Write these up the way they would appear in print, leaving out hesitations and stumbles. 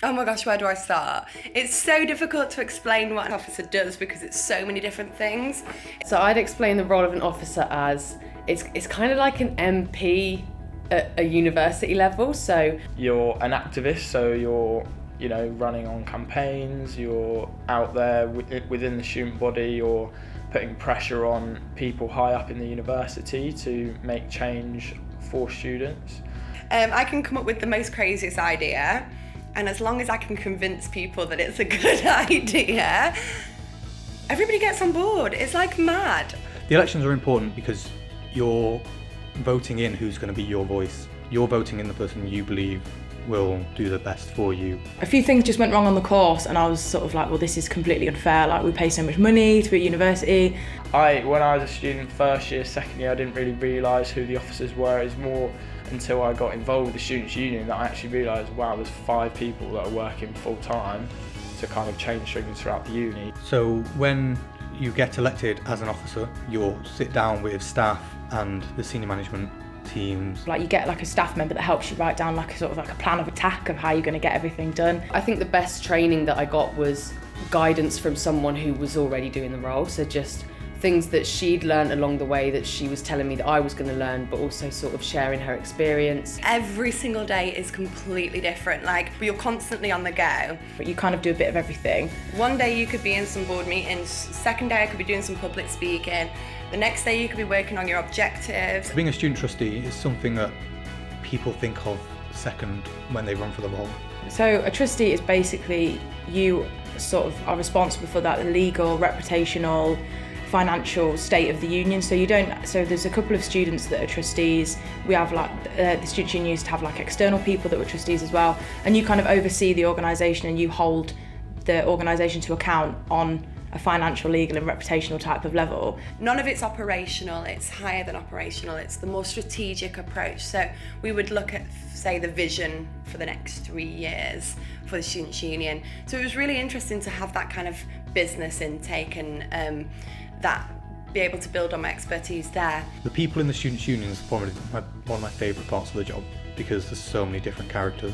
Oh my gosh, where do I start? It's so difficult to explain what an officer does because it's so many different things. So I'd explain the role of an officer as it's kind of like an MP at a university level. So You're an activist, so you're running on campaigns, you're out there within the student body, you're putting pressure on people high up in the university to make change for students. I can come up with the most craziest idea, and as long as I can convince people that it's a good idea, everybody gets on board. It's like mad. The elections are important because you're voting in who's going to be your voice. You're voting in the person you believe will do the best for you. A few things just went wrong on the course and I was sort of like, well, this is completely unfair. Like, we pay so much money to be at university. When I was a student, first year, second year, I didn't really realise who the officers were. It was more until I got involved with the Students' Union that I actually realised, wow, there's 5 people that are working full time to kind of change things throughout the uni. So when you get elected as an officer, you'll sit down with staff and the senior management teams. Like, you get like a staff member that helps you write down like a sort of like a plan of attack of how you're going to get everything done. I think the best training that I got was guidance from someone who was already doing the role. So just things that she'd learned along the way that she was telling me that I was going to learn, but also sort of sharing her experience. Every single day is completely different. Like, you're constantly on the go. But you kind of do a bit of everything. One day you could be in some board meetings, second day I could be doing some public speaking, the next day you could be working on your objectives. Being a student trustee is something that people think of second when they run for the role. So a trustee is basically, you sort of are responsible for that legal, reputational, financial state of the union. So there's a couple of students that are trustees. We have like the Students' Union used to have like external people that were trustees as well, and you kind of oversee the organisation and you hold the organisation to account on a financial, legal and reputational type of level. None of it's operational, it's higher than operational, it's the more strategic approach. So we would look at, say, the vision for the next 3 years for the Students' Union. So it was really interesting to have that kind of business intake and be able to build on my expertise there. The people in the Students' Union is probably one of my favourite parts of the job because there's so many different characters.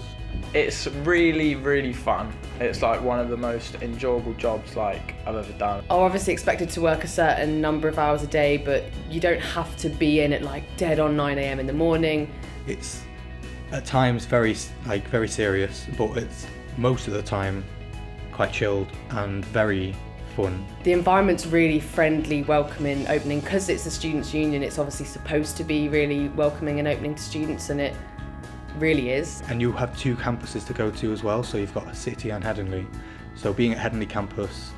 It's really, really fun. It's like one of the most enjoyable jobs like I've ever done. I'm obviously expected to work a certain number of hours a day, but you don't have to be in at like dead on 9 a.m. in the morning. It's at times very serious, but it's most of the time quite chilled and very fun. The environment's really friendly, welcoming, opening. Because it's the Students' Union, it's obviously supposed to be really welcoming and opening to students, and it really is. And you have 2 campuses to go to as well, so you've got City and Headingley. So being at Headingley campus,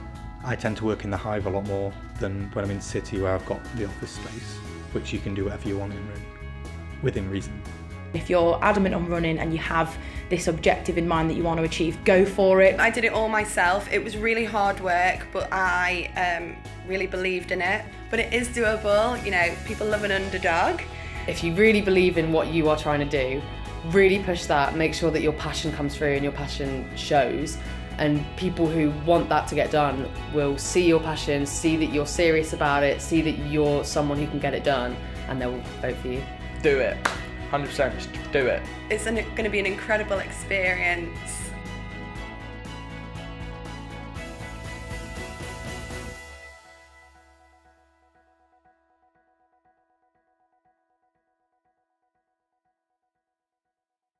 I tend to work in the Hive a lot more than when I'm in City, where I've got the office space, which you can do whatever you want in, really, within reason. If you're adamant on running and you have this objective in mind that you want to achieve, go for it. I did it all myself. It was really hard work, but I really believed in it. But it is doable. People love an underdog. If you really believe in what you are trying to do, really push that, make sure that your passion comes through and your passion shows, and people who want that to get done will see your passion, see that you're serious about it, see that you're someone who can get it done, and they'll vote for you. Do it. 100%, just do it. It's going to be an incredible experience.